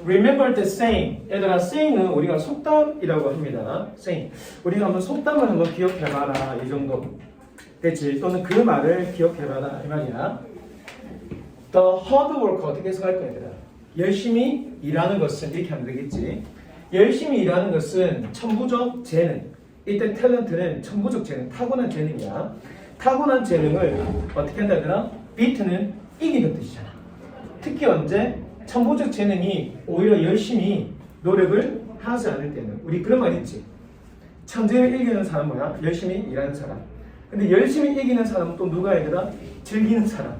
Remember the saying. 얘들아, saying은 우리가 속담이라고 합니다. saying. 우리가 한번 속담을 한번 기억해봐라. 이 정도. 됐지? 또는 그 말을 기억해봐라. 이 말이야. The hard work 어떻게 해석할 거야, 얘들아? 열심히 일하는 것은 이렇게 하면 되겠지. 열심히 일하는 것은 천부적 재능. 이때 탤런트는 천부적 재능, 타고난 재능이야. 타고난 재능을 어떻게 한다 하더라? beat는 이기는 뜻이잖아. 특히 언제? 천부적 재능이 오히려 열심히 노력을 하지 않을 때는. 우리 그런 말 있지. 천재를 이기는 사람 뭐야? 열심히 일하는 사람. 근데 열심히 이기는 사람은 또 누가 얘들아? 즐기는 사람.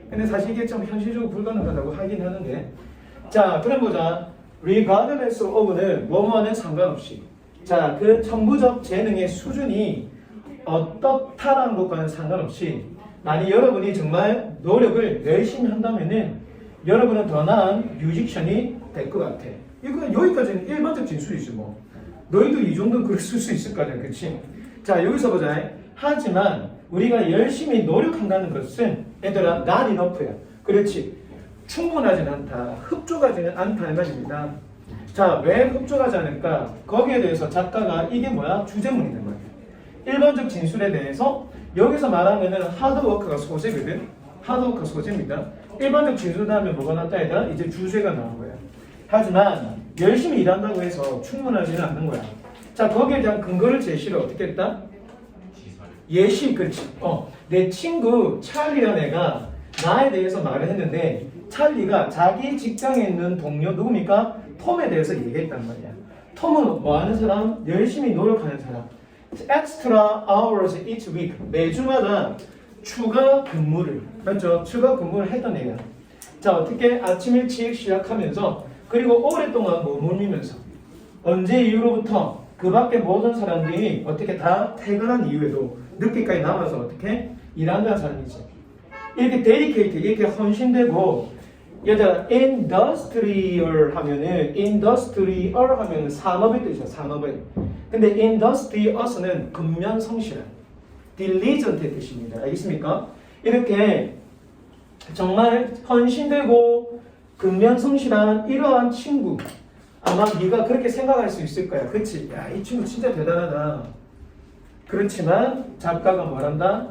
근데 사실 이게 좀 현실적으로 불가능하다고 하긴 하는데. 자, 그럼 보자. regardless of는 뭐뭐는 상관없이. 자, 그 천부적 재능의 수준이 어떻다라는 것과는 상관없이 만약 여러분이 정말 노력을 열심히 한다면은 여러분은 더 나은 뮤지션이 될 것 같아. 이거 여기까지는 일반적 진술이지 뭐. 너희도 이 정도는 그럴 수 있을 거 아니야, 그렇지? 자, 여기서 보자. 하지만 우리가 열심히 노력한다는 것은 얘들아 not enough야. 그렇지? 충분하진 않다. 흡족하지는 않다 이 말입니다. 자, 왜 흡족하지 않을까? 거기에 대해서 작가가 이게 뭐야? 주제문이란 말이야. 일반적 진술에 대해서 여기서 말하면은 하드워크가 소재거든. 하드워크가 소재입니다. 일반적 진술 다음에 뭐가 나왔다 얘들아? 이제 주제가 나온 거야. 하지만 열심히 일한다고 해서 충분하지는 않는 거야. 자, 거기에 대한 근거를 제시를 어떻게 했다? 예시, 그렇지. 내 친구 찰리라는 애가 나에 대해서 말을 했는데 찰리가 자기 직장에 있는 동료 누굽니까? 톰에 대해서 얘기했단 말이야. 톰은 뭐 하는 사람? 열심히 노력하는 사람. Extra hours each week. 매주마다 추가 근무를, 맞죠? 추가 근무를 했던 애야. 자, 어떻게 아침 일찍 시작하면서 그리고 오랫동안 머물면서 언제 이후로부터 그 밖에 모든 사람들이 어떻게 다 퇴근한 이후에도 늦게까지 남아서 어떻게 일한다는 사람이지. 이렇게 데디케이트, 이렇게 헌신되고 얘들아 industrial 하면은 산업의 뜻이야. 산업의. 근데 industrious는 근면성실한 diligent의 뜻입니다. 알겠습니까? 이렇게 정말 헌신되고 근면성실한 이러한 친구 아마 네가 그렇게 생각할 수 있을 거야. 그렇지? 야, 이 친구 진짜 대단하다. 그렇지만 작가가 말한다?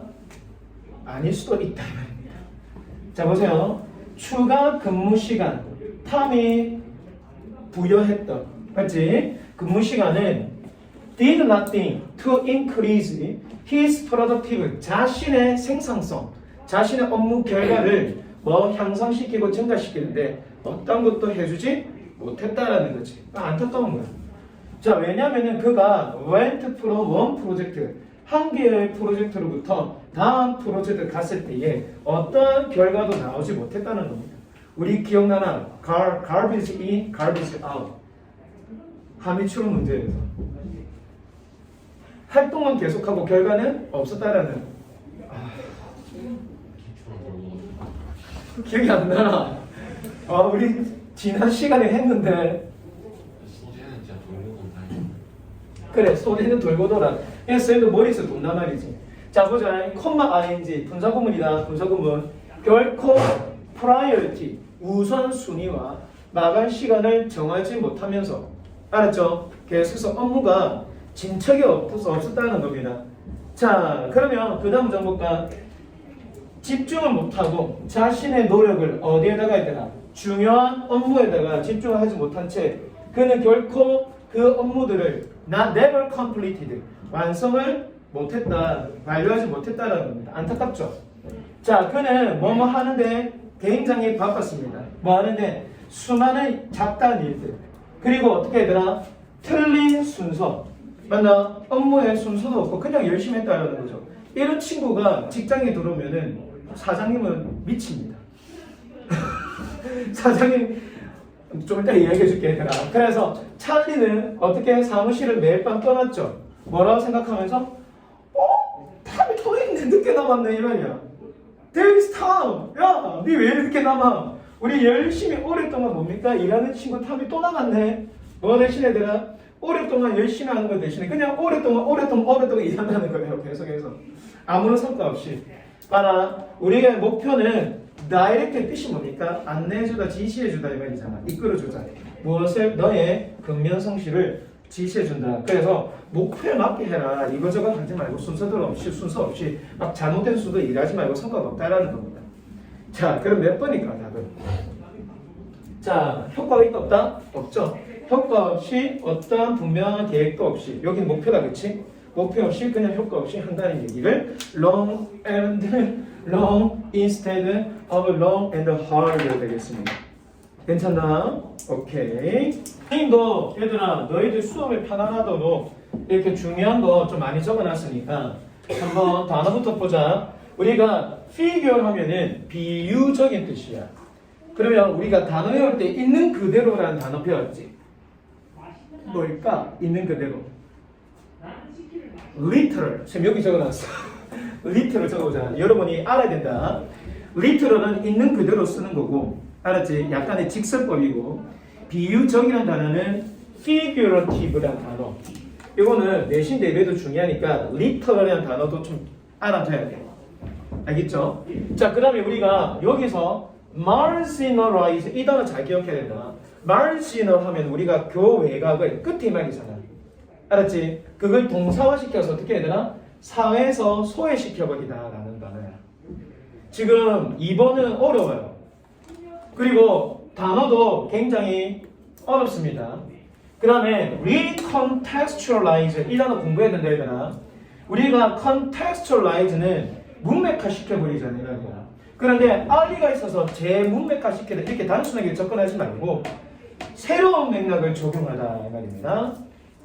아닐 수도 있다 이 말입니다. 자, 보세요. 추가 근무 시간 탐이 부여했던, 맞지? 근무 시간은 did nothing to increase his productivity, 자신의 생산성, 자신의 업무 결과를 뭐 향상시키고 증가시키는데 어떤 것도 해주지 못했다라는 거지. 안타까운 거야. 자, 왜냐면은 그가 went from one project, 한 개의 프로젝트로부터 다음 프로젝트 갔을 때에 어떤 결과도 나오지 못했다는 겁니다. 우리 기억나나? garbage in, garbage out. 함의추론 문제에서 활동은 계속하고 결과는 없었다라는. 기억이 안 나. 우리 지난 시간에 했는데. 소재는 진짜 돌고 돈다. 그래, 소리는 돌고 돌아. 쌤도 머리에서 돈단 말이지. 자, 보자. 콤마 ing 분사구문이다. 분사구문. 결코 priority 우선순위와 마감 시간을 정하지 못하면서, 알았죠? 계속해서 업무가 진척이 없었다는 겁니다. 자, 그러면 그 다음 정보가 집중을 못하고 자신의 노력을 어디에다가 했더라? 중요한 업무에다가 집중을 하지 못한 채 그는 결코 그 업무들을 never completed, 완성을 못했다, 완료하지 못했다라는 겁니다. 안타깝죠? 자, 그는 뭐뭐 하는데 굉장히 바빴습니다. 뭐 하는데 수많은 잡다한 일들, 그리고 어떻게 하더라? 틀린 순서, 맞나? 업무의 순서도 없고 그냥 열심히 했다라는 거죠. 이런 친구가 직장에 들어오면은 사장님은 미칩니다. 사장님 좀 이따 이야기해 줄게 얘들아. 그래서 찰리는 어떻게 사무실을 매일 밤 떠났죠. 뭐라고 생각하면서 탐이 또 있네. 늦게 남았네 이 말이야. There is time. 야, 니 왜 이렇게 남아? 우리 열심히 오랫동안 뭡니까? 일하는 친구 탐이 또 남았네. 뭐 대신 얘들아? 오랫동안 열심히 하는 것 대신에 그냥 오랫동안 일한다는 거예요. 계속해서 아무런 성과 없이. 봐라, 우리의 목표는 다이렉트의 뜻이 뭡니까? 안내해주다, 지시해주다 이 말이잖아. 이끌어주다. 무엇을 너의 근면 성실을 지시해준다. 그래서 목표에 맞게 해라. 이거저거 하지 말고 순서 없이 막 잘못된 수도 일하지 말고 성과가 없다라는 겁니다. 자, 그럼 몇 번일까 답은? 자, 효과가 있다 없다? 없죠. 효과 없이 어떠한 분명한 계획도 없이 여기는 목표다, 그치? 목표 없이 그냥 효과 없이 한다는 얘기를 long instead of long and hard로 되겠습니다. 괜찮나? 오케이. 선생님도 얘들아 너희들 수업에 편안하도록 이렇게 중요한 거 좀 많이 적어놨으니까 한번 단어부터 보자. 우리가 figure 하면은 비유적인 뜻이야. 그러면 우리가 단어 외울 때 있는 그대로라는 단어 배웠지? 뭘까? 있는 그대로. literal. 지금 여기 적어놨어. literal 적어보자. 여러분이 알아야 된다. literal은 있는 그대로 쓰는 거고, 알았지? 약간의 직설법이고, 비유적이라는 단어는 figurative라는 단어. 이거는 내신 대비도 중요하니까 literal이라는 단어도 좀 알아줘야 돼. 알겠죠? 자, 그 다음에 우리가 여기서 marginalize 이 단어 잘 기억해야 된다. marginal 하면 우리가 교외곽의 끝에 말이잖아. 알았지? 그걸 동사화시켜서 어떻게 해야 되나? 사회에서 소외시켜버리다 라는 단어야. 지금 2번은 어려워요. 그리고 단어도 굉장히 어렵습니다. 그 다음에 recontextualize 이 단어 공부해야 된다 얘들아. 우리가 contextualize는 문맥화시켜버리잖아요. 이 말이야. 그런데 알리가 있어서 재문맥화시키다 이렇게 단순하게 접근하지 말고 새로운 맥락을 적용하다 이 말입니다.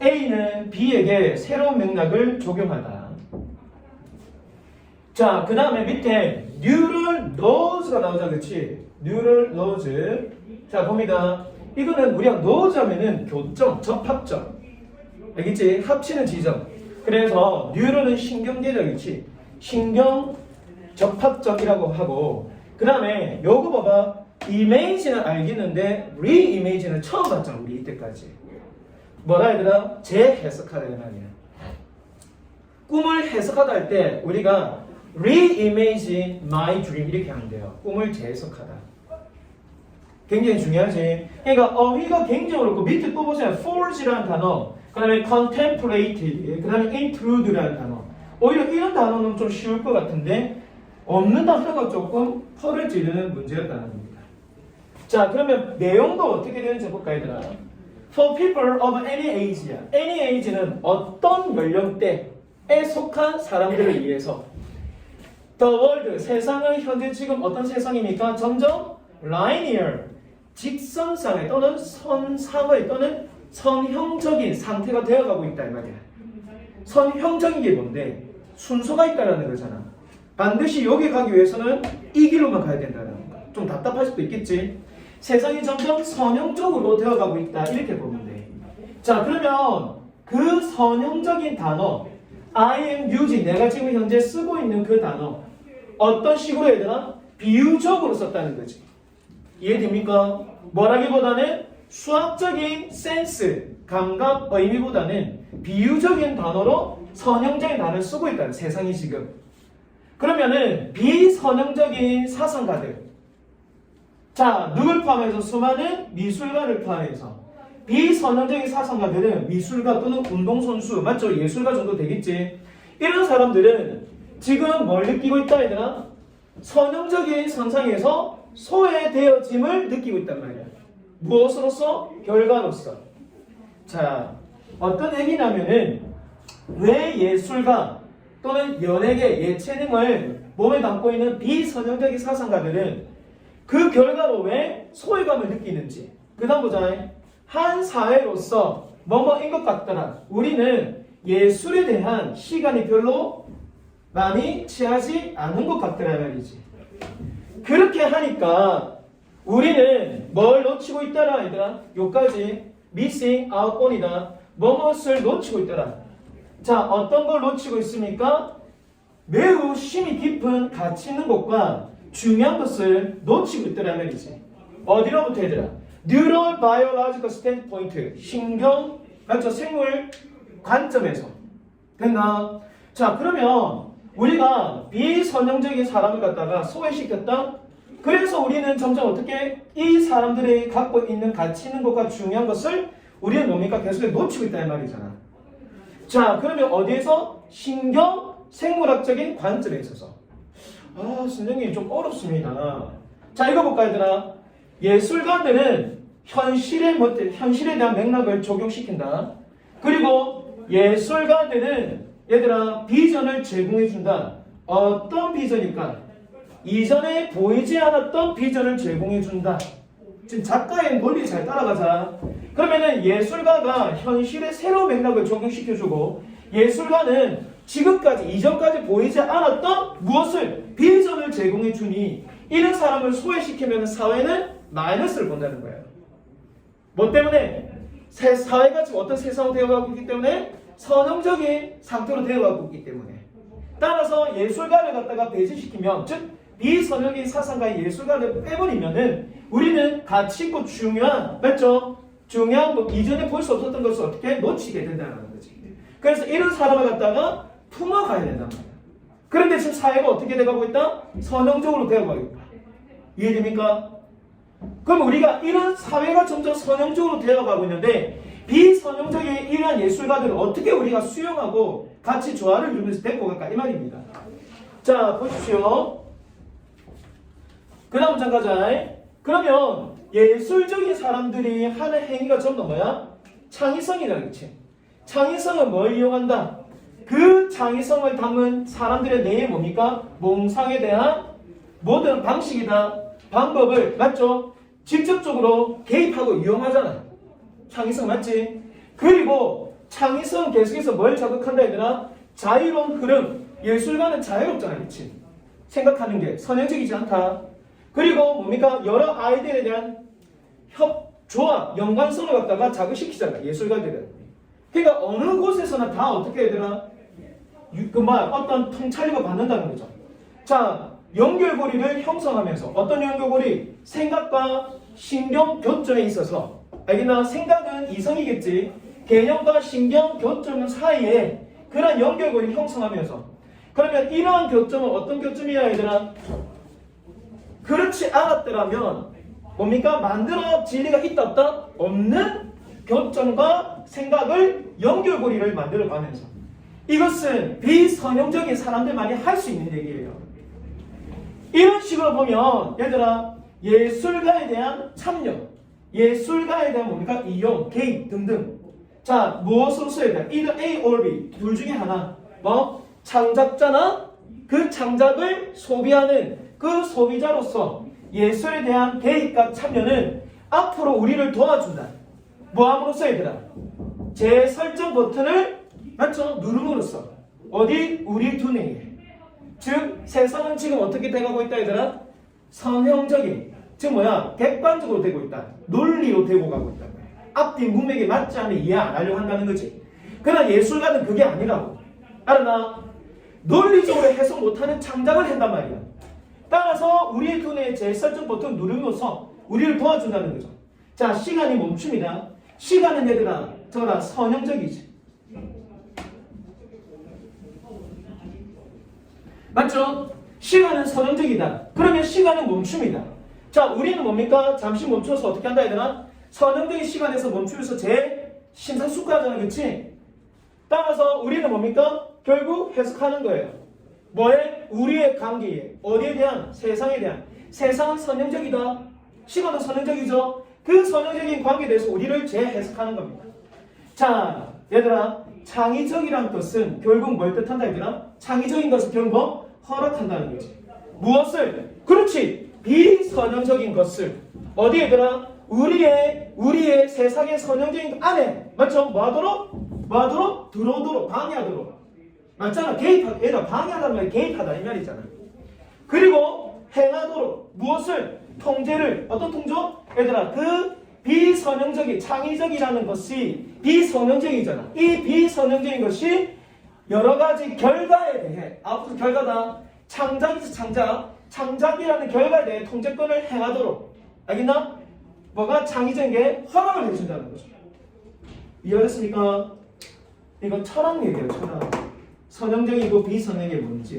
A는 B에게 새로운 맥락을 적용하다. 자, 그 다음에 밑에 neural laws가 나오자, 그렇지? neural laws. 자, 봅니다. 이거는 우리가 laws 하면은 교점, 접합점. 알겠지? 합치는 지점. 그래서 neural은 신경계적, 그렇지? 신경 접합점이라고 하고, 그 다음에 요거 봐봐. image는 알겠는데 re-image는 처음 봤잖아, 우리 이때까지. 뭐라 해야 되나? 재해석하다 이 말이야. 꿈을 해석하다 할 때 우리가 re-imagine my dream 이렇게 하면 돼요. 꿈을 재해석하다. 굉장히 중요하지. 그러니까 어휘가 굉장히 어렵고 밑에 또 보세요. forge라는 단어, 그 다음에 contemplate, 그 다음에 intrude라는 단어. 오히려 이런 단어는 좀 쉬울 것 같은데 없는 단어가 조금 펄을 찌르는 문제였다는 겁니다. 자, 그러면 내용도 어떻게 되는지 볼까 얘들아. For people of any age야. any age는 어떤 연령대에 속한 사람들을 위해서. The world, 세상은 현재 지금 어떤 세상입니까? 점점 linear, 직선상의 또는 선상의 또는 선형적인 상태가 되어가고 있다 이 말이야. 선형적인 게 뭔데? 순서가 있다라는 거잖아. 반드시 여기 가기 위해서는 이 길로만 가야 된다는 거야. 좀 답답할 수도 있겠지. 세상이 점점 선형적으로 되어가고 있다 이렇게 보면 돼. 자, 그러면 그 선형적인 단어 I am using, 내가 지금 현재 쓰고 있는 그 단어 어떤 식으로 해야 되나? 비유적으로 썼다는 거지. 이해됩니까? 뭐라기보다는 수학적인 센스, 감각, 의미보다는 비유적인 단어로 선형적인 단어를 쓰고 있다는 세상이 지금. 그러면은 비선형적인 사상가들, 자, 누굴 포함해서? 수많은 미술가를 포함해서 비선형적인 사상가들은 미술가 또는 운동선수, 맞죠? 예술가 정도 되겠지. 이런 사람들은 지금 뭘 느끼고 있다 얘들아? 선형적인 선상에서 소외되어짐을 느끼고 있단 말이야. 무엇으로서? 결과로서. 자, 어떤 얘기냐면은 왜 예술가 또는 연예계, 예체능을 몸에 담고 있는 비선형적인 사상가들은 그 결과로 왜 소외감을 느끼는지. 그 다음 보자. 한 사회로서 뭐뭐인 것 같더라. 우리는 예술에 대한 시간이 별로 많이 취하지 않은 것 같더라 말이지. 그렇게 하니까 우리는 뭘 놓치고 있더라 얘들아? 요까지 missing out on이다. 뭐뭇을 놓치고 있더라. 자, 어떤 걸 놓치고 있습니까? 매우 심이 깊은 가치 있는 것과 중요한 것을 놓치고 있더라 말이지. 어디로부터 얘들아? Neurobiological standpoint, 신경, 맞죠? 생물 관점에서. 됐나? 자, 그러면 우리가 비선형적인 사람을 갖다가 소외시켰다? 그래서 우리는 점점 어떻게 이 사람들이 갖고 있는 가치 있는 것과 중요한 것을 우리는 뭡니까? 계속 놓치고 있다는 말이잖아. 자, 그러면 어디에서? 신경 생물학적인 관점에 있어서. 아, 선생님 좀 어렵습니다. 자, 이거 볼까 얘들아? 예술가들은 현실에 대한 맥락을 적용시킨다. 그리고 예술가들은 얘들아 비전을 제공해준다. 어떤 비전일까? 이전에 보이지 않았던 비전을 제공해준다. 지금 작가의 논리 잘 따라가자. 그러면은 예술가가 현실의 새로운 맥락을 적용시켜주고 예술가는 지금까지 이전까지 보이지 않았던 무엇을 비전을 제공해주니 이런 사람을 소외시키면 사회는 마이너스를 본다는 거예요. 뭐 때문에? 사회가 지금 어떤 세상으로 되어가고 있기 때문에 선형적인 상태로 되어가고 있기 때문에 따라서 예술가를 갖다가 배제시키면 즉 비선형적인 사상가의 예술가를 빼버리면은 우리는 가치 있고 중요한 맞죠? 중요한 뭐 이전에 볼 수 없었던 것을 어떻게 놓치게 된다는 거지. 그래서 이런 사람을 갖다가 품어가야 된단 말이야. 그런데 지금 사회가 어떻게 돼가고 있다? 선형적으로 되어가고 있다. 이해됩니까? 그럼 우리가 이런 사회가 점점 선형적으로 되어가고 있는데 비선형적인 이러한 예술가들을 어떻게 우리가 수용하고 같이 조화를 이루면서 데리고 갈까 이 말입니다. 자 보십시오. 그 다음 문장 가자. 그러면 예술적인 사람들이 하는 행위가 전부 뭐야? 창의성이다. 그치? 창의성은 뭘 이용한다? 그 창의성을 담은 사람들의 뇌에 뭡니까? 몽상에 대한 모든 방식이다. 방법을 맞죠? 직접적으로 개입하고 이용하잖아. 창의성 맞지? 그리고 창의성 계속해서 뭘 자극한다 얘들아? 자유로운 흐름. 예술가는 자유롭잖아. 그치? 생각하는 게 선형적이지 않다. 그리고 뭡니까? 여러 아이디어에 대한 조합, 연관성을 갖다가 자극시키잖아. 예술가들은. 그러니까 어느 곳에서나 다 어떻게 해야 되나? 어떤 통찰력을 받는다는 거죠. 자, 연결고리를 형성하면서 어떤 연결고리? 생각과 신경 교점에 있어서 알겠나? 생각은 이성이겠지. 개념과 신경 교점 사이에 그런 연결고리를 형성하면서 그러면 이러한 교점은 어떤 교점이야 얘들아? 그렇지 않았더라면 뭡니까? 만들어 진리가 있다 없다? 없는 교점과 생각을 연결고리를 만들어가면서 이것은 비선형적인 사람들만이 할 수 있는 얘기예요. 이런 식으로 보면 얘들아 예술가에 대한 참여, 예술가에 대한 뭡니까? 이용, 개입 등등. 자 무엇으로 써야 돼? either A or B 둘 중에 하나. 뭐? 창작자나 그 창작을 소비하는 그 소비자로서 예술에 대한 개입과 참여는 앞으로 우리를 도와준다. 뭐함으로써 얘들아? 재설정 버튼을 맞죠? 누름으로써 어디? 우리 두뇌에. 즉 세상은 지금 어떻게 돼가고 있다 얘들아? 선형적인 즉 뭐야? 객관적으로 되고 있다. 논리로 되고 가고 있다. 앞뒤 문맥에 맞지 않으면 이해 안 하려고 한다는 거지. 그러나 예술가는 그게 아니라고. 알았나? 논리적으로 해석 못하는 창작을 한단 말이야. 따라서 우리의 두뇌의 재설정 버튼 누르면서 우리를 도와준다는 거죠. 자, 시간이 멈춥니다. 시간은 얘들아, 저라 선형적이지. 맞죠? 시간은 선형적이다. 그러면 시간은 멈춤이다. 자, 우리는 뭡니까? 잠시 멈춰서 어떻게 한다 얘들아? 선형적인 시간에서 멈추면서 심사숙고하잖아. 그치? 따라서 우리는 뭡니까? 결국 해석하는 거예요. 뭐에? 우리의 관계에. 어디에 대한? 세상에 대한. 세상은 선형적이다. 시간은 선형적이죠. 그 선형적인 관계에 대해서 우리를 재해석하는 겁니다. 자, 얘들아, 창의적이란 것은 결국 뭘 뜻한다 얘들아? 창의적인 것은 결국 뭐? 허락한다는 거지. 무엇을? 그렇지. 비선형적인 것을. 어디 얘들아? 우리의 세상의 선형적인 것 안에 맞죠? 뭐하도록? 들어오도록 방해하도록. 맞잖아. 개입하다. 얘들아 방해하다는 말이 개입하다 이 말이잖아. 그리고 행하도록 무엇을? 통제를. 어떤 통조? 얘들아 그 비선형적인 창의적이라는 것이 비선형적이잖아. 이 비선형적인 것이 여러 가지 결과에 대해 앞으로 결과다. 창작이지 창작. 창작이라는 결과에 대해 통제권을 행하도록. 알겠나? 뭐가 창의적인 게 허락을 해준다는 거죠. 이해하셨습니까? 이건 철학 얘기예요. 철학. 선형적이고 비선형이 뭔지.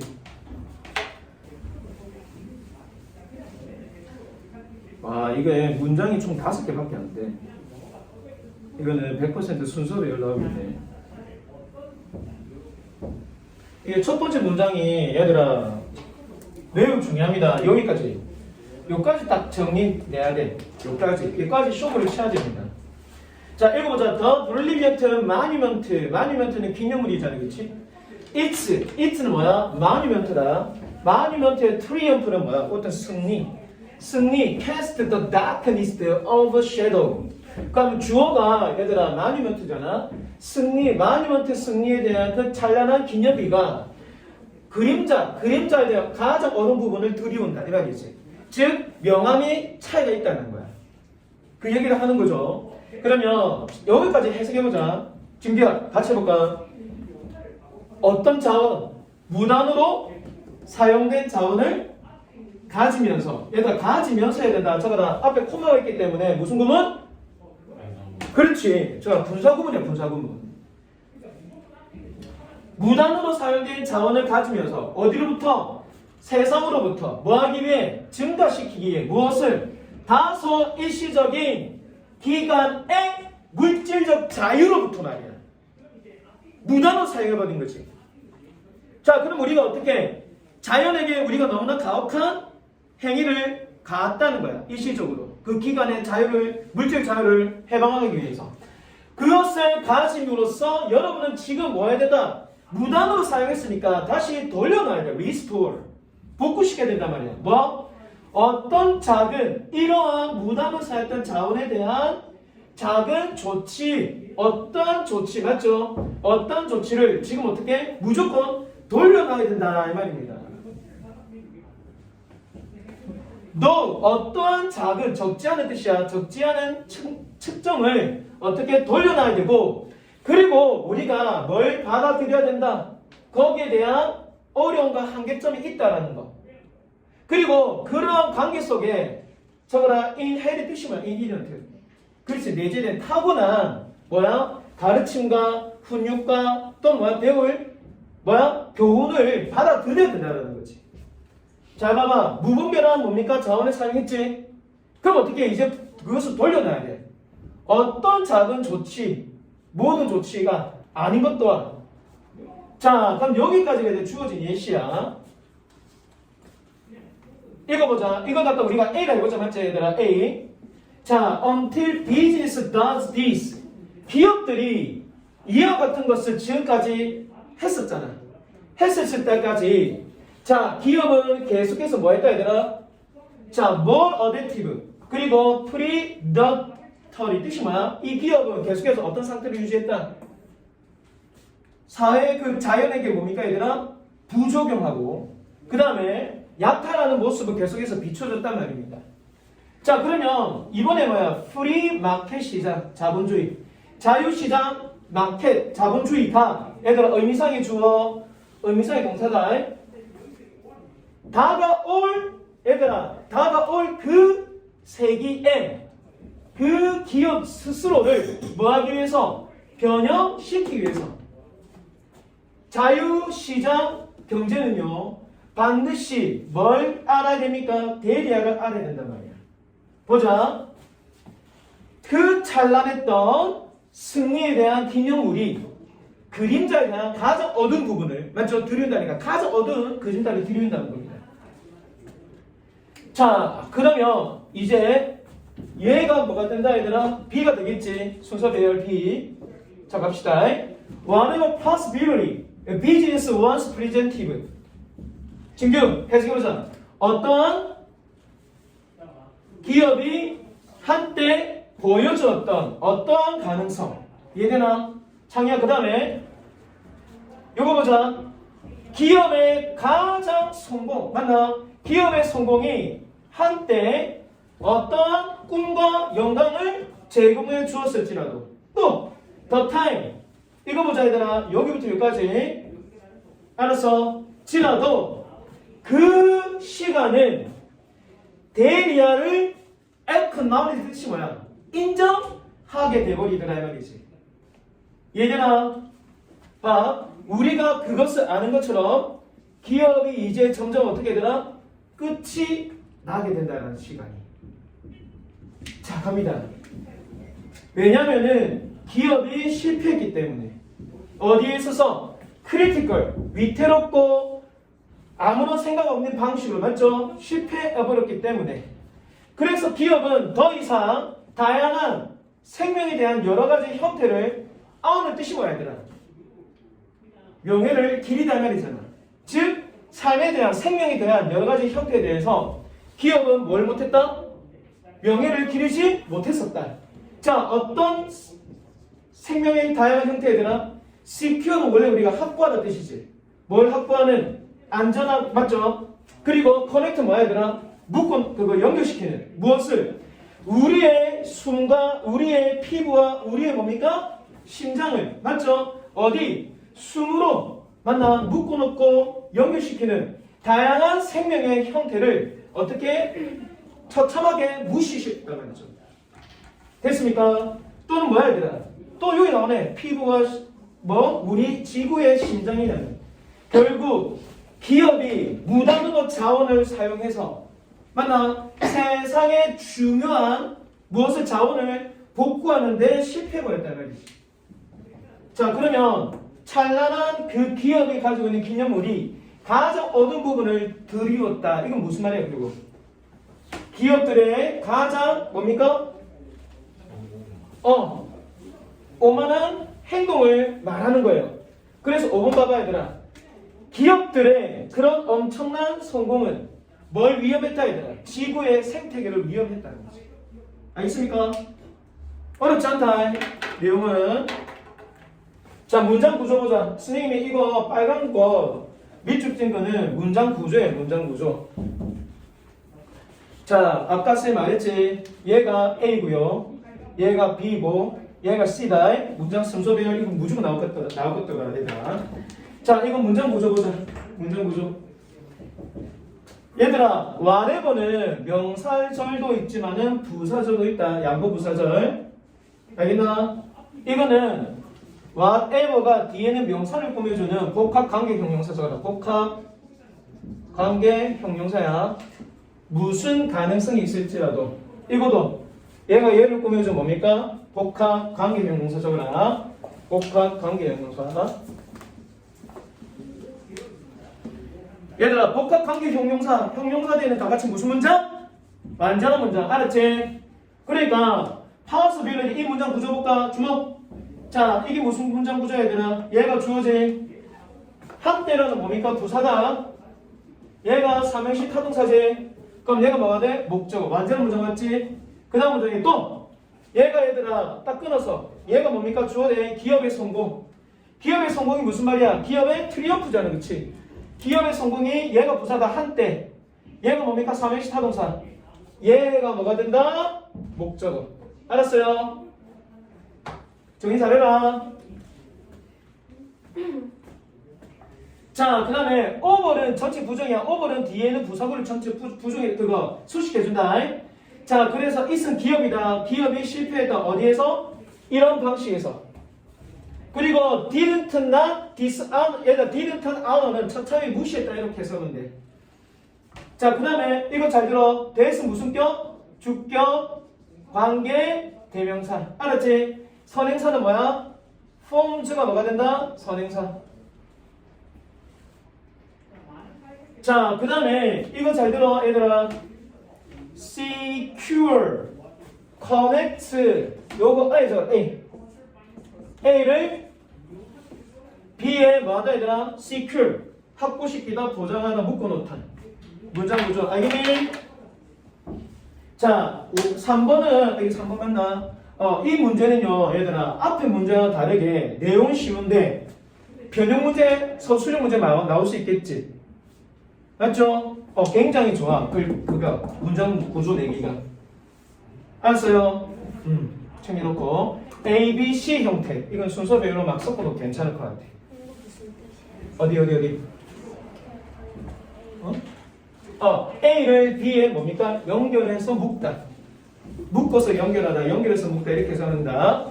이게 문장이 총 5개밖에 안 돼. 이거는 100% 순서로 연락인데. 이게 첫 번째 문장이 얘들아 매우 중요합니다. 여기까지. 여기까지 딱 정리내야 돼. 여기까지 쇼부를 쳐야 됩니다. 자, 읽어보자. The Brilliant Monument. Monument는 기념물이잖아, 그렇지? It'는 뭐야? Monument다. Monument의 Triumph는 뭐야? 어떤 승리. Cast the darkness of shadow. 그럼 주어가 얘들아 Monument잖아. Monument 승리에 대한 그 찬란한 기념비가 그림자에 대한 가장 어려운 부분을 들이운다 이 말이지. 즉 명암이 차이가 있다는 거야. 그 얘기를 하는 거죠. 그러면 여기까지 해석해보자. 준비야 같이 해볼까? 어떤 자원, 무단으로 사용된 자원을 가지면서 얘들아 가지면서 해야 된다. 저거다 앞에 코마가 있기 때문에 무슨 구문? 그렇지. 저거 분사구문이야 분사구문. 무단으로 사용된 자원을 가지면서 어디로부터? 세상으로부터 뭐하기 위해? 증가시키기 위해 무엇을? 다소 일시적인 기간의 물질적 자유로부터 말이야. 무단으로 사용해버린 거지. 자, 그럼 우리가 어떻게 자연에게 우리가 너무나 가혹한 행위를 가했다는 거야. 일시적으로 그 기간의 자유를 물질 자유를 해방하기 위해서 그것을 가짐으로써 여러분은 지금 뭐 해야 된다? 무단으로 사용했으니까 다시 돌려놔야 돼. 리스토어 복구시켜야 된단 말이야. 뭐? 어떤 작은 이러한 무단으로 사용했던 자원에 대한 작은 조치, 어떤 조치 맞죠? 어떤 조치를 지금 어떻게 무조건 돌려놔야 된다 이 말입니다. 너 어떠한 작은 적지 않은 뜻이야. 적지 않은 측정을 어떻게 돌려놔야 되고 그리고 우리가 뭘 받아들여야 된다. 거기에 대한 어려움과 한계점이 있다라는 거. 그리고 그러한 관계 속에 저거라 inherit 뜻이 뭐야? inherent. 그렇지. 내재된 타고난 뭐야? 가르침과 훈육과 또 뭐야? 배울 뭐야? 교훈을 받아들여야 된다는 거지. 자, 봐봐. 무분별한 뭡니까? 자원을 사용했지? 그럼 어떻게 이제 그것을 돌려놔야 돼? 어떤 작은 조치, 모든 조치가 아닌 것 또한. 자, 그럼 여기까지가 이제 주어진 예시야. 읽어보자. 이거 갖다 우리가 A라 해보자. 맞지, 얘들아? A. 자, until business does this. 기업들이 이와 같은 것을 지금까지 했었잖아. 했었을 때까지. 자, 기업은 계속해서 뭐 했다, 얘들아? 자, more adaptive. 그리고 predatory. 뜻이 뭐야? 이 기업은 계속해서 어떤 상태를 유지했다? 사회 그 자연에게 뭡니까, 얘들아? 부적용하고. 그 다음에 약탈하는 모습을 계속해서 비춰줬단 말입니다. 자, 그러면 이번에 뭐야? 프리 마켓 시장, 자본주의. 자유시장, 마켓, 자본주의가 얘들아 의미상의 주어, 의미상의 동사다. 다가올 얘들아 다가올 그 세기에 그 기업 스스로를 뭐하기 위해서? 변형시키기 위해서. 자유시장 경제는요 반드시 뭘 알아야 됩니까? 대리아를 알아야 된단 말이야. 보자. 그 찬란했던 승리에 대한 기념물이 그림자에 대한 가장 어두운 부분을 맞죠? 들여다니까 가장 어두운 그림자를 들여다는 겁니다. 자, 그러면 이제 얘가 뭐가 된다 얘들아? B가 되겠지. 순서 배열 B. 자, 갑시다. Whatever possibility business once presented. 지금 해석해보자. 어떤 기업이 한때 보여주었던 어떠한 가능성. 이해되나? 창이야. 그 다음에 요거 보자. 기업의 가장 성공. 맞나? 기업의 성공이 한때 어떠한 꿈과 영광을 제공해 주었을지라도 또 the time. 이거 보자 얘들아. 여기부터 여기까지. 알았어? 지나도 그 시간은 대리아를 acknowledge 뜻이 뭐야? 인정하게 돼버리더라 이 말이지. 얘들아 봐. 우리가 그것을 아는 것처럼 기업이 이제 점점 어떻게 되나? 끝이 나게 된다는 시간이. 자, 갑니다. 왜냐면은 기업이 실패했기 때문에 어디에 있어서 크리티컬, 위태롭고 아무런 생각 없는 방식으로 맞죠? 실패해버렸기 때문에 그래서 기업은 더 이상 다양한 생명에 대한 여러 가지 형태를 아우는 뜻이 뭐야 얘들아? 명예를 기리다 말이잖아. 즉 삶에 대한 생명에 대한 여러 가지 형태에 대해서 기업은 뭘 못했다? 명예를 기리지 못했었다. 자, 어떤 생명의 다양한 형태들아? secure는 원래 우리가 확보하다 뜻이지. 뭘 확보하는? 안전한, 맞죠? 그리고 connect 뭐야 얘들아? 묶어, 그거 연결시키는. 무엇을? 우리의 숨과 우리의 피부와 우리의 뭡니까? 심장을, 맞죠? 어디? 숨으로 만나 묶어놓고 연결시키는 다양한 생명의 형태를 어떻게 처참하게 무시시켰다는 거죠. 됐습니까? 또는 뭐야 얘들아? 또 여기 나오네. 피부와 뭐? 우리 지구의 심장이라는. 결국 기업이 무단으로 자원을 사용해서 만나 세상의 중요한 무엇을 자원을 복구하는 데 실패해버렸다는 말이지. 자, 그러면 찬란한 그 기업이 가지고 있는 기념물이 가장 어두운 부분을 드리웠다. 이건 무슨 말이에요? 그리고 기업들의 가장 뭡니까? 오만한 행동을 말하는 거예요. 그래서 5번 봐봐 얘들아. 기업들의 그런 엄청난 성공은 뭘 위협했다 얘들아? 지구의 생태계를 위협했다는 거지. 알겠습니까? 어렵지 않다. 내용은 자, 문장 구조 보자. 선생님이 이거 빨간 거 밑줄 뜬 거는 문장 구조예요. 문장 구조. 자, 아까 쌤 말했지. 얘가 A고요. 얘가 B고 얘가 C다. 문장 순서 배열 이거 무조건 나올 것더라. 얘들아. 자, 이건 문장 구조 보자. 문장 구조. 얘들아, whatever는 명사절도 있지만은 부사절도 있다. 양보 부사절. 알겠나? 이거는 whatever가 뒤에는 명사를 꾸며주는 복합 관계 형용사잖아. 복합 관계 형용사야. 무슨 가능성이 있을지라도. 이거도 얘가 얘를 꾸며주면 뭡니까? 복합 관계 형용사 적어라. 복합 관계 형용사. 얘들아, 복합 관계 형용사 뒤에는 다 같이 무슨 문장? 완전한 문장. 알았지? 그러니까 파워스 빌런이 이 문장 구조 볼까? 주목. 자, 이게 무슨 문장 구조야 얘들아? 얘가 주어진 한때라는 뭡니까? 부사다. 얘가 삼행시 타동사지. 그럼 얘가 뭐가 돼? 목적어. 완전한 문장 맞지? 그 다음 문장이 또 얘가 얘들아 딱 끊어서 얘가 뭡니까? 주어진 기업의 성공. 기업의 성공이 무슨 말이야? 기업의 트리엄프잖아. 그치? 기업의 성공이 얘가 부사다. 한때. 얘가 뭡니까? 삼행시 타동사. 얘가 뭐가 된다? 목적어. 알았어요? 정리 잘해라. 자, 그 다음에 over는 전체 부정이야. over는 뒤에는 부사구를 전체 부정에 그거 수식해준다. 자, 그래서 it은 기업이다. 기업이 실패했다. 어디에서? 이런 방식에서. 그리고 didn't not dishonor. 얘가 didn't honor는 처참히 무시했다. 이렇게 해석하면 돼. 자, 그 다음에 이거 잘 들어. 대스 무슨 격? 주격, 관계, 대명사. 알았지? 선행사는 뭐야? forms가 뭐가 된다? 선행사. 자, 그 다음에 이거 잘 들어 얘들아. secure, connect. 요거 A죠. A를 B에 뭐하다 얘들아? secure, 확보시키다, 보장하다, 묶어놓다. 문장 구조 알겠니? 자, 3번은 이게 3번 맞나? 이 문제는요 얘들아 앞에 문제와 다르게 내용은 쉬운데 변형 문제, 서술형 문제 나올 수 있겠지. 맞죠? 굉장히 좋아. 그거 문장 구조 내기가. 알았어요? 챙겨놓고 A, B, C 형태. 이건 순서 배열로 막 섞어도 괜찮을 것 같아. 어디? A를 B에 뭡니까? 연결해서 묶다. 묶어서 연결하다. 연결해서 묶다. 이렇게 해서 한다.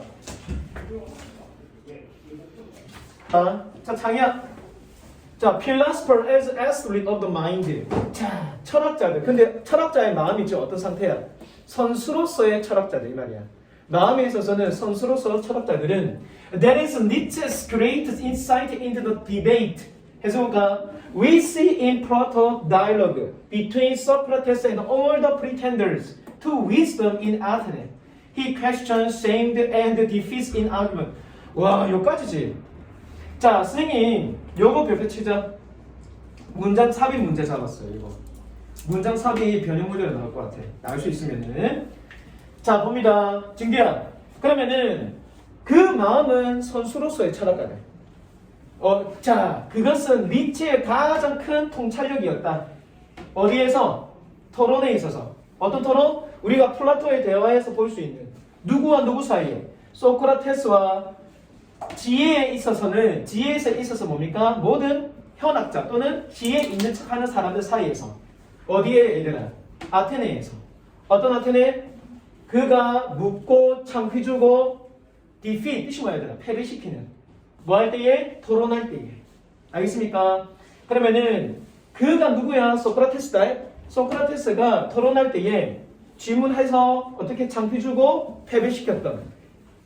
자, 창이야. 자, philosopher as athlete of the mind. 자, 철학자들. 근데 철학자의 마음이 지금 어떤 상태야? 선수로서의 철학자들 이 말이야. 마음에 있어서는 선수로서 철학자들은 There is Nietzsche's great insight into the debate. 해서 볼까? We see in Plato dialogue between Socrates and all the pretenders to wisdom in Athens. He questions, shamed, and defeats in argument. 와, 여기까지지. 자, 선생님, 요거 별표 치자. 문장 삽입 문제 잡았어요, 이거. 문장 삽입 변형 문제가 나올 것 같아. 나올 수 있으면은. 자, 봅니다. 진기야. 그러면은 그 마음은 선수로서의 철학가네. 자, 그것은 니체의 가장 큰 통찰력이었다. 어디에서? 토론에 있어서. 어떤 토론? 우리가 플라토의 대화에서 볼 수 있는 누구와 누구 사이에? 소크라테스와 지혜에 있어서는 지혜에 있어서 뭡니까? 모든 현학자 또는 지혜 있는 척하는 사람들 사이에서 어디에 얘들아? 아테네에서. 어떤 아테네? 그가 묻고 창휘주고 defeat 뜻이 뭐야 얘들아? 패배시키는 뭐 할 때에? 토론할 때에. 알겠습니까? 그러면은 그가 누구야? 소크라테스다. 소크라테스가 토론할 때에 질문해서 어떻게 창피주고 패배시켰던.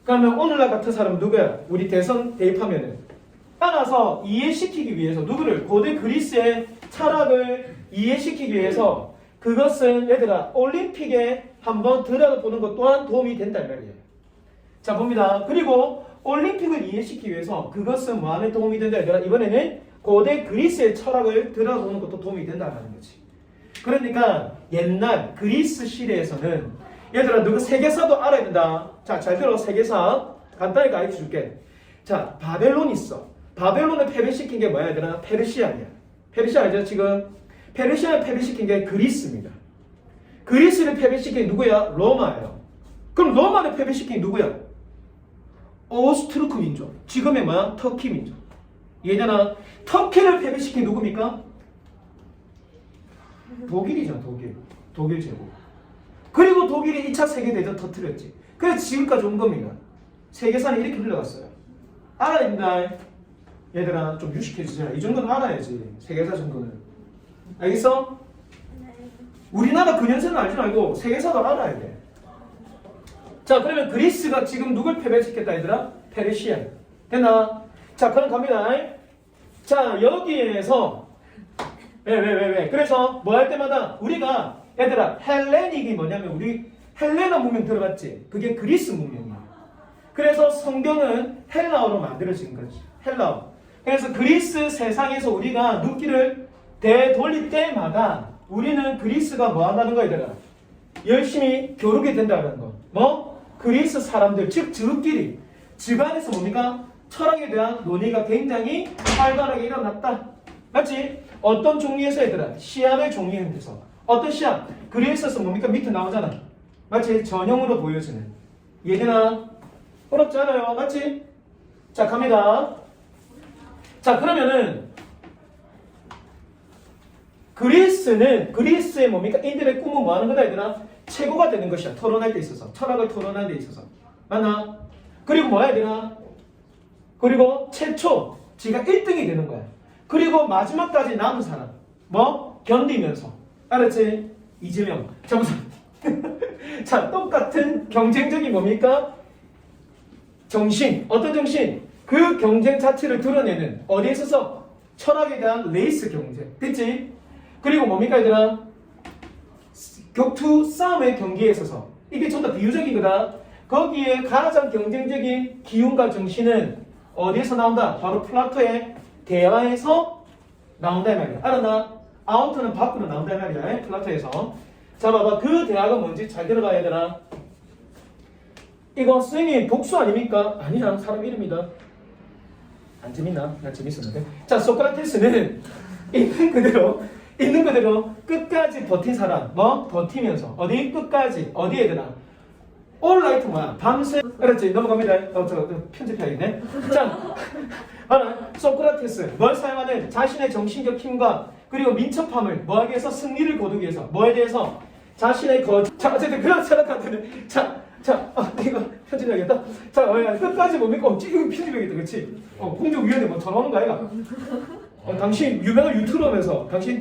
그러면 오늘날 같은 사람은 누구야? 우리 대선 대입하면은 따라서 이해시키기 위해서 누구를? 고대 그리스의 철학을 이해시키기 위해서 그것은 얘들아 올림픽에 한번 들여다보는 것 또한 도움이 된다 이 말이에요. 자 봅니다. 그리고 올림픽을 이해시키기 위해서 그것은 뭐하는 도움이 된다 얘들아? 이번에는 고대 그리스의 철학을 들여다보는 것도 도움이 된다는 거지. 그러니까 옛날 그리스 시대에서는 얘들아 너가 세계사도 알아야 된다. 자, 잘 들어. 세계사 간단히 가르쳐 줄게. 자, 바벨론 있어. 바벨론을 패배시킨 게 뭐야 얘들아? 페르시아냐. 페르시아 알죠? 지금 페르시아를 패배시킨 게 그리스입니다. 그리스를 패배시킨 게 누구야? 로마예요. 그럼 로마를 패배시킨 게 누구야? 오스트르크 민족. 지금의 뭐야? 터키 민족. 얘들아 터키를 패배시킨 누굽니까? 독일이잖아. 독일 제국. 그리고 독일이 2차 세계대전 터뜨렸지. 그래서 지금까지 온 겁니다. 세계사는 이렇게 흘러갔어요. 알아야 된다. 얘들아 좀 유식해지잖아. 이 정도는 알아야지. 세계사 정도는. 알겠어? 우리나라 근현세는 알지 말고 세계사도 알아야 돼. 자 그러면 그리스가 지금 누굴 패배시켰다 얘들아? 페르시아. 됐나? 자 그럼 갑니다. 자 여기에서 왜? 그래서 뭐 할 때마다 우리가 얘들아 헬레닉이 뭐냐면 우리 헬레나 문명 들어봤지? 그게 그리스 문명이야. 그래서 성경은 헬라어로 만들어진 거지. 헬라어. 그래서 그리스 세상에서 우리가 눈길을 되돌릴 때마다 우리는 그리스가 뭐 한다는 거야 얘들아? 열심히 겨루게 된다는 거. 뭐? 그리스 사람들 즉 저끼리 집안에서 뭡니까? 철학에 대한 논의가 굉장히 활발하게 일어났다. 맞지? 어떤 종류에서 얘들아? 시합의 종류에서. 어떤 시합? 그리스에서 뭡니까? 밑에 나오잖아. 맞지? 전형으로 보여지는. 얘들아 어렵지 않아요. 맞지? 자 갑니다. 자 그러면은 그리스의 뭡니까? 인들의 꿈은 뭐 하는 거다 얘들아? 최고가 되는 것이야. 토론할 때 있어서. 철학을 토론하는 데 있어서. 맞나? 그리고 뭐야 얘들아? 그리고 최초 지가 1등이 되는 거야. 그리고 마지막까지 남은 사람. 뭐? 견디면서. 알았지? 이재명. 자 보세요. 자 똑같은 경쟁적인 뭡니까? 정신. 어떤 정신? 그 경쟁 자체를 드러내는 어디에 있어서? 철학에 대한 레이스 경쟁. 됐지? 그리고 뭡니까 얘들아? 격투 싸움의 경기에 있어서 이게 좀 더 비유적인 거다. 거기에 가장 경쟁적인 기운과 정신은 어디에서 나온다? 바로 플라토의 대화에서 나온다 이 말이야. 알았나? 아우트는 밖으로 나온다 이 말이야. 플라토에서. 자 봐봐. 그 대화가 뭔지 잘 들어봐야 되나? 이거 선생님 복수 아닙니까? 아니야. 사람 이름이다. 안 재밌나? 나 재밌었는데. 자 소크라테스는 있는 그대로 끝까지 버틴 사람. 뭐? 버티면서. 어디? 끝까지. 어디에 되나? 올라이트 뭐야? 밤새. 알았지? 넘어갑니다. 저 편집해야겠네. 자, 봐라. 소크라테스. 뭘 사용하는? 자신의 정신적 힘과 그리고 민첩함을 뭐하기 위해서? 승리를 거두기 위해서. 뭐에 대해서? 자신의 자, 어쨌든 그런 생각하더니 이거 편집해야겠다. 자, 끝까지 뭡니까? 이거 편집해야겠다. 그렇지? 공정위원회 뭐 전화하는 거 아이가? 당신 유명한 유튜버면서 당신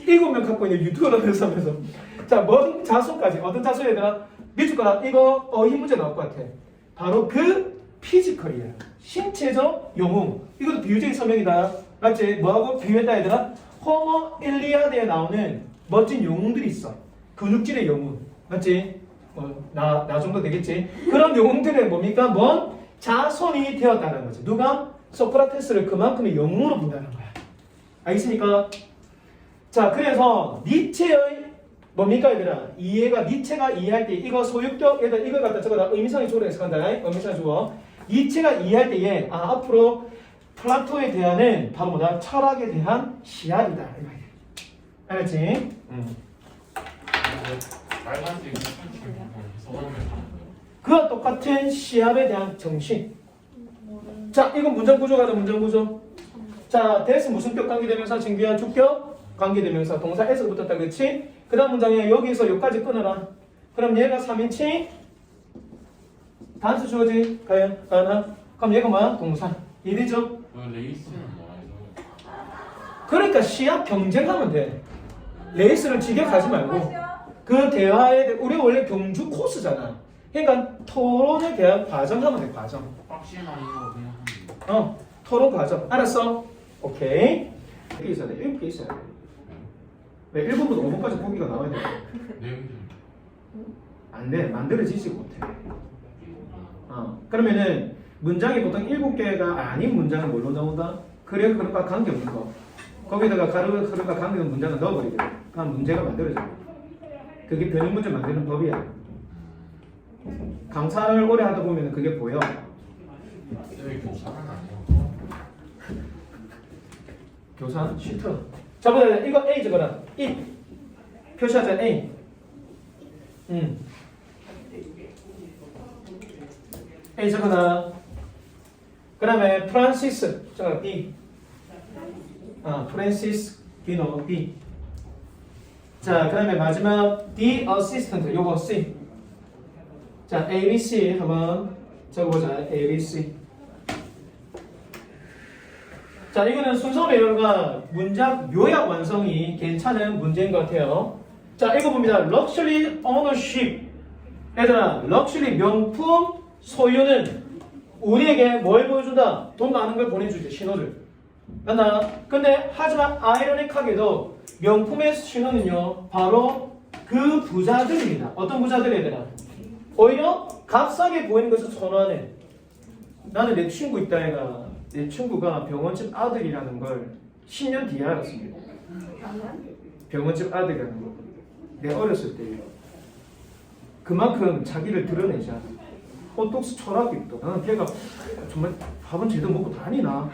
7명 갖고 있는 유튜버를 하면서 자, 먼 자소까지 어떤 자소 얘들아? 믿을 거다. 이거 이 문제 나올 것 같아. 바로 그 피지컬이에요. 신체적 영웅. 이것도 비유적인 설명이다. 맞지? 뭐하고 비유했다 얘들아? 호모 일리아드에 나오는 멋진 영웅들이 있어. 근육질의 영웅. 맞지? 나 정도 되겠지? 그런 영웅들의 뭡니까? 먼 자손이 되었다는 거지. 누가? 소크라테스를 그만큼의 영웅으로 본다는 거야. 알겠습니까? 자, 그래서 니체의 뭡니까 얘들아? 이해가 니체가 이해할 때 이거 소유격 얘들 이걸 갖다 적어라. 의미상의 주어로 해석한다. 의미상의 주어. 니체가 이해할 때에 앞으로 플라토에 대한은 바로 뭐다? 철학에 대한 시합이다. 이 말이야. 알았지? 빨간색 색깔 해석하면 그와 똑같은 시합에 대한 정신. 자, 이건 문장 구조가 돼. 문장 구조. 자, 대스 무슨 격 관계대명사 증비한 주격 관계대명사 동사 S가 붙었다. 그렇지? 그 다음 문장에 여기서 여기까지 끊어라. 그럼 얘가 3인칭 단수 주어지 과연 하나. 그럼 얘가 뭐야? 동사. 이해되죠? 레이스는 뭐야? 그러니까 시합 경쟁하면 돼. 레이스를 직역하지 말고 그 대화에 우리 원래 경주 코스잖아. 그러니까 토론에 대한 과정하면 돼. 과정. 빡시는 아니고 그냥 하는 거. 토론 과정. 알았어? 오케이. 이렇게 있어야 돼. 이렇게 있어야 돼. 왜 1분부터 5분까지 보기가 나와야 돼. 내용들. 안 돼. 만들어지지 못해. 그러면은 문장이 보통 7개가 아닌 문장은 뭘로 나온다? 그래 그럴까 관계없는 거. 거기다가 가르가 관계없는 문장을 넣어버리게 돼. 그럼 문제가 만들어져. 그게 변형 문제 만드는 법이야. 강사를 오래 하다 보면 그게 보여. 왜 교사는 아니고? 교사 쉬터. 자, 보자. 이거 A 적어라. 이 표시하자. A. A 적어라. 그 다음에 프란시스 적어라. B. 프란시스 디노 B. 자, 그 다음에 마지막 The Assistant 요거 C. 자, ABC 한번 적어보자. ABC. 자, 이거는 순서 배열과 문장 요약 완성이 괜찮은 문제인 것 같아요. 자, 이거 봅니다. 럭셔리 오너십. 얘들아, 럭셔리 명품 소유는 우리에게 뭘 보여준다? 돈 많은 걸 보내주지, 신호를. 맞나? 근데 하지만 아이러닉하게도 명품의 신호는요, 바로 그 부자들입니다. 어떤 부자들 얘들아? 오히려 값싸게 보이는 것을 선호하는. 나는 내 친구 있다 애가 내 친구가 병원집 아들이라는 걸 10년 뒤에 알았습니다. 병원집 아들이라는 거. 내가 어렸을 때예요. 그만큼 자기를 드러내자. 똑스 철학이 있다. 나는 걔가 정말 밥은 제대로 먹고 다니나.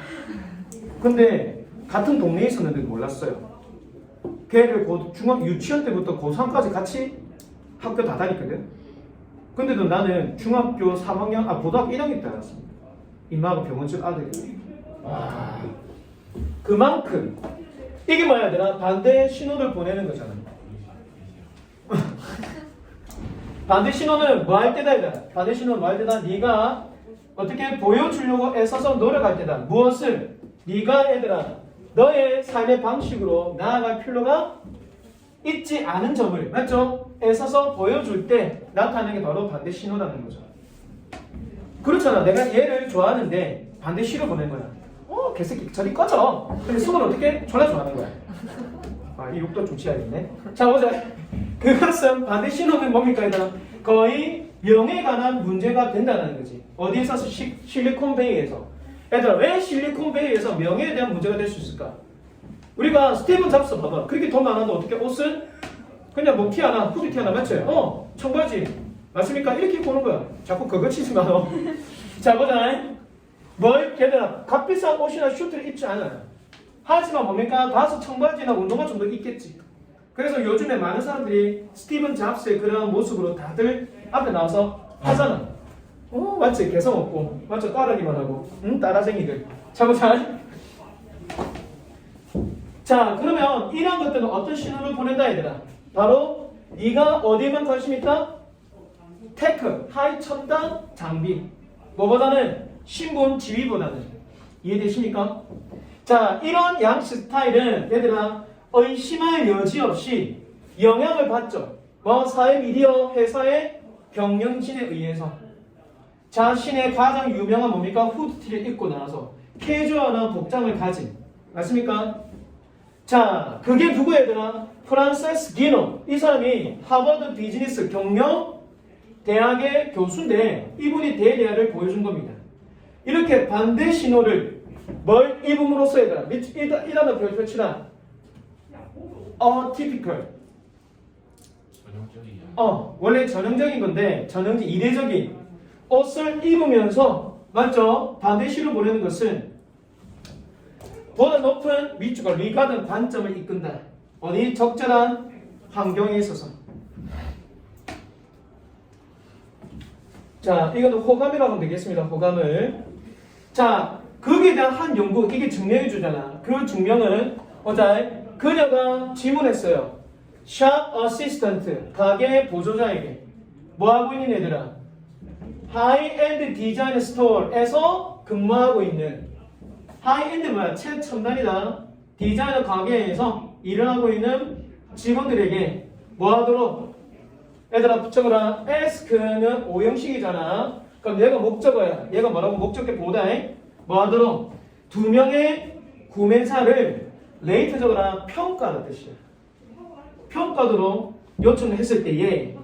근데 같은 동네에 있었는데도 몰랐어요. 걔를 유치원 때부터 고3까지 같이 학교 다 다녔거든. 근데도 나는 중학교 3학년, 고등학교 1학년 때 알았습니다. 임마가 병원집 아들이야. 와. 그만큼 이게 뭐야 되나? 반대 신호를 보내는 거잖아. 반대 신호는 뭐 할 때다 얘들아? 반대 신호는 뭐 할 때다? 네가 어떻게 보여주려고 애써서 노력할 때다. 무엇을? 네가 얘들아 너의 삶의 방식으로 나아갈 필요가 있지 않은 점을 맞죠? 애써서 보여줄 때 나타나는 게 바로 반대 신호라는 거죠. 그렇잖아. 내가 얘를 좋아하는데 반대 신호 보낸 거야. 개새끼 저리 꺼져. 근데 속은 어떻게 졸라 좋아하는 거야. 이 욕도 좀 지어야겠네. 자 보자. 그것은 반대 신호는 뭡니까 얘들아? 거의 명에 관한 문제가 된다는 거지. 어디에서? 실리콘베이에서. 얘들아 왜 실리콘베이에서 명예에 대한 문제가 될 수 있을까? 우리가 스티븐 잡스 봐봐. 그렇게 돈 많아도 어떻게 옷은 그냥 뭐 티 하나, 후드 티 하나 맞지? 청바지 맞습니까? 이렇게 입고 오는 거야. 자꾸 그거 치지 마. 자 보자. 걔들아 값비싼 옷이나 슈트를 입지 않아요. 하지만 뭡니까? 가서 청바지나 운동화 정도 입겠지. 그래서 요즘에 많은 사람들이 스티븐 잡스의 그런 모습으로 다들 앞에 나와서 하잖아. 맞지? 개성 없고 맞죠? 따르기만 하고 따라쟁이들. 자 보자. 자 그러면 이런 것들은 어떤 신호를 보낸다 얘들아? 바로 네가 어디에만 관심 있다? 테크, 하이 첨단 장비. 뭐보다는 신분 지위보다는. 이해되십니까? 자 이런 양식 스타일은 얘들아 의심할 여지 없이 영향을 받죠. 뭐 사회 미디어 회사의 경영진에 의해서 자신의 가장 유명한 뭡니까? 후드티를 입고 나와서 캐주얼한 복장을 가진 맞습니까? 자, 그게 누구 얘들아? 프란세스 기노. 이 사람이 하버드 비즈니스 경영 대학의 교수인데 이분이 대대화를 보여준 겁니다. 이렇게 반대 신호를 뭘 입음으로써 얘들아 이 단어 펼치라. atypical. 전형적이야. 원래 전형적인 건데 전형적 이례적인 옷을 입으면서 맞죠? 반대 신호를 보내는 것은 보다 높은 위축과 리가든 관점을 이끈다. 어디? 적절한 환경에 있어서. 자, 이거는 호감이라고 하면 되겠습니다. 호감을. 자, 거기에 대한 한 연구, 이게 증명해 주잖아. 그 증명은 어제 그녀가 질문했어요. 샵 어시스턴트, 가게 보조자에게 뭐 하고 있는 애들아? 하이엔드 디자인 스토어에서 근무하고 있는 하이엔드 뭐야? 최첨단이다. 디자이너 가게에서 일을 하고 있는 직원들에게 뭐 하도록? 얘들아 붙여보라. ask는 오형식이잖아. 그럼 얘가 목적어야. 얘가 뭐라고? 목적격 보다. 뭐 하도록? 두 명의 구매자를 레이트 적어라. 평가하는 뜻이야. 평가도록 요청을 했을 때에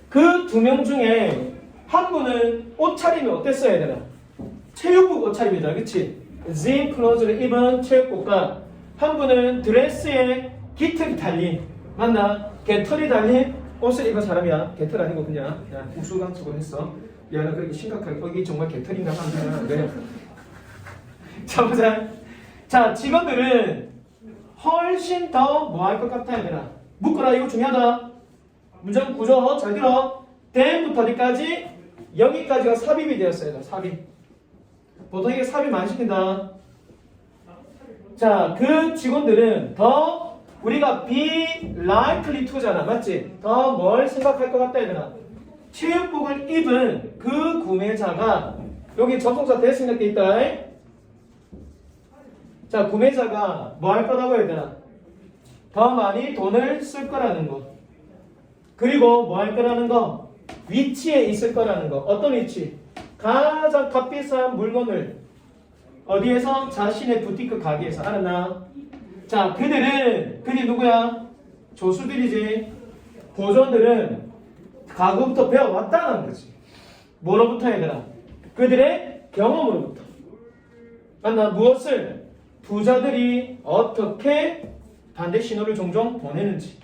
그 두 명 중에 한 분은 옷차림이 어땠어야 되나? 체육복 옷차림이다. 그치? zip 클로즈를 입은 체육복과 한 분은 드레스에 깃털이 달린 맞나? 개털이 달린 옷을 입은 사람이야. 개털 아니고 그냥 우스꽝스러워 했어. 얘는 그렇게 심각하게 이게 정말 개털인가 하는데 자 보자. 자 직원들은 훨씬 더 뭐 할 것 같아야 되나? 묶어라. 이거 중요하다. 문장 구조 잘 들어. 대부터 어디까지? 여기까지가 삽입이 되었어요. 삽입. 보통 이게 삽입 많이 시킨다. 자, 그 직원들은 더 우리가 be likely to잖아. 맞지? 더 뭘 생각할 것 같다 해야 되나? 체육복을 입은 그 구매자가 여기 접속사 대신 이렇게 있다. 자, 구매자가 뭐 할 거라고 해야 되나? 더 많이 돈을 쓸 거라는 거. 그리고 뭐 할 거라는 거? 위치에 있을 거라는 거. 어떤 위치? 가장 값비싼 물건을 어디에서? 자신의 부티크 가게에서. 알았나? 자, 그들이 누구야? 조수들이지. 보존들은 가구부터 배워왔다는 거지. 뭐로부터 해야 되나? 그들의 경험으로부터. 맞나? 무엇을? 부자들이 어떻게 반대 신호를 종종 보내는지.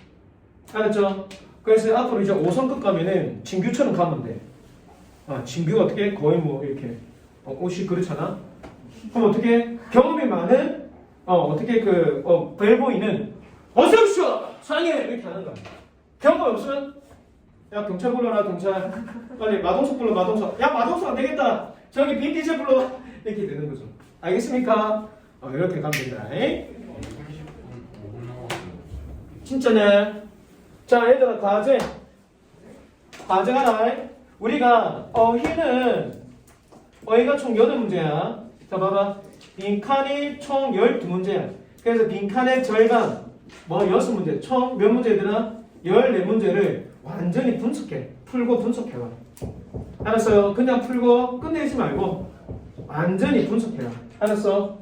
알았죠? 그래서 앞으로 이제 5성급 가면은 진규처럼 가면 돼. 진규가 어떻게? 거의 뭐 이렇게 옷이 그렇잖아. 그럼 어떻게? 경험이 많은 어떻게 벨보이는 어서 오십시오! 사랑해! 이렇게 하는 거야. 경험 없으면 야 경찰 불러라 경찰. 빨리 마동석 불러 마동석. 야 마동석 안 되겠다. 저기 빈디젤 불러. 이렇게 되는 거죠. 알겠습니까? 이렇게 가면 된다. 30분 5분 남았어요. 진짜네. 자 얘들아 과제하라. 우리가 어휘는 어휘가 총 8문제야. 자 봐봐. 빈칸이 총 12문제야. 그래서 빈칸의 절반 뭐 6문제 총 몇 문제들아? 14문제를 완전히 분석해. 풀고 분석해봐. 알았어요? 그냥 풀고 끝내지 말고 완전히 분석해라. 알았어?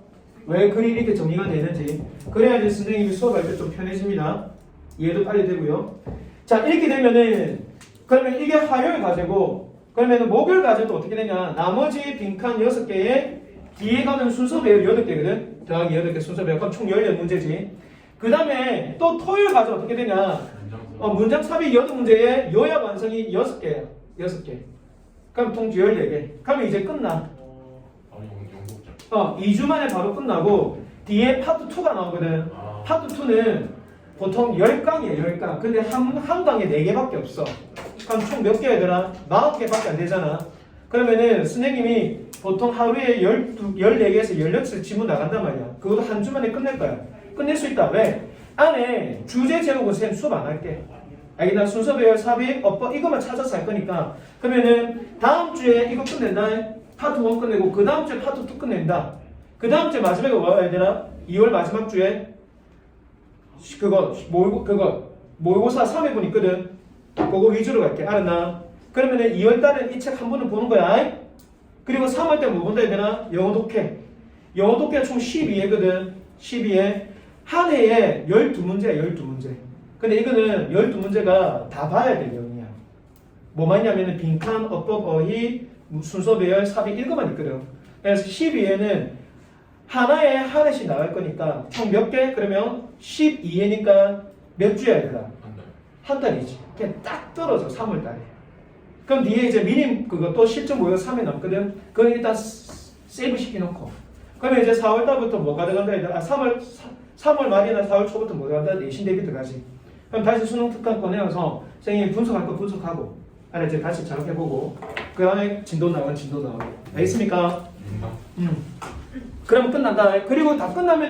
왜 글이 이렇게 정리가 되는지. 그래야지 선생님이 수업할 때 좀 편해집니다. 이해도 빨리 되고요. 자 이렇게 되면은 그러면 이게 화요일 과제고 그러면은 목요일 과제도 어떻게 되냐? 나머지 빈칸 6개에 뒤에 가는 순서 배열 8개거든. 더하기 8개 순서 배열. 그럼 총 14문제지. 그 다음에 또 토요일 과제 어떻게 되냐? 문장 삽입 8문제에 요약 완성이 6개야. 6개. 그럼 총 14개. 그러면 이제 끝나. 영국장. 2주 만에 바로 끝나고 뒤에 파트 2가 나오거든. 파트 2는 보통 10강이에요. 10강. 근데 한 강에 4개밖에 없어. 그럼 총 몇 개야 되나? 40개밖에 안 되잖아. 그러면은 선생님이 보통 하루에 14개에서 16개 지문 나간단 말이야. 그것도 한 주 만에 끝낼 거야. 끝낼 수 있다. 왜? 안에 주제 제목은 쌤 수업 안 할게. 알겠나? 순서 배열, 삽입, 어법 이것만 찾아서 할 거니까. 그러면은 다음 주에 이거 끝낸다. 파트 1 끝내고 그 다음 주에 파트 2 끝낸다. 그 다음 주 마지막에 뭐가 해야 되나? 2월 마지막 주에 모의고사 3회분 있거든. 그거 위주로 갈게. 알았나? 그러면은 2월 달에 이 책 한 번은 보는 거야. 그리고 3월 때 뭐 본다 해야 되나? 영어 독해. 영어 독해가 총 12회거든. 12회. 한 해에 12문제야, 12문제. 근데 이거는 12문제가 다 봐야 될 내용이야. 뭐만 있냐면은 빈칸, 어법, 어휘, 순서 배열, 삽입 이거만 있거든. 그래서 12회는 하나에 한 해씩 나갈 거니까 총 몇 개? 그러면 12회니까 몇 주야 되나? 한 달. 한 달이지. 그냥 딱 떨어져 3월 달에. 그럼 뒤에 이제 미님 그거 또 실전 모여 3회 남거든. 그건 일단 세이브 시켜놓고. 그러면 이제 4월 달부터 뭐가 들어간다 해야 되나? 3월 말이나 4월 초부터 뭐가 들어간다? 내신 대비 들어가지. 그럼 다시 수능 특강 꺼내서 선생님이 분석할 거 분석하고 이제 다시 작업해보고 그 다음에 진도 나오고 알겠습니까? 그럼 끝난다. 그리고 다 끝나면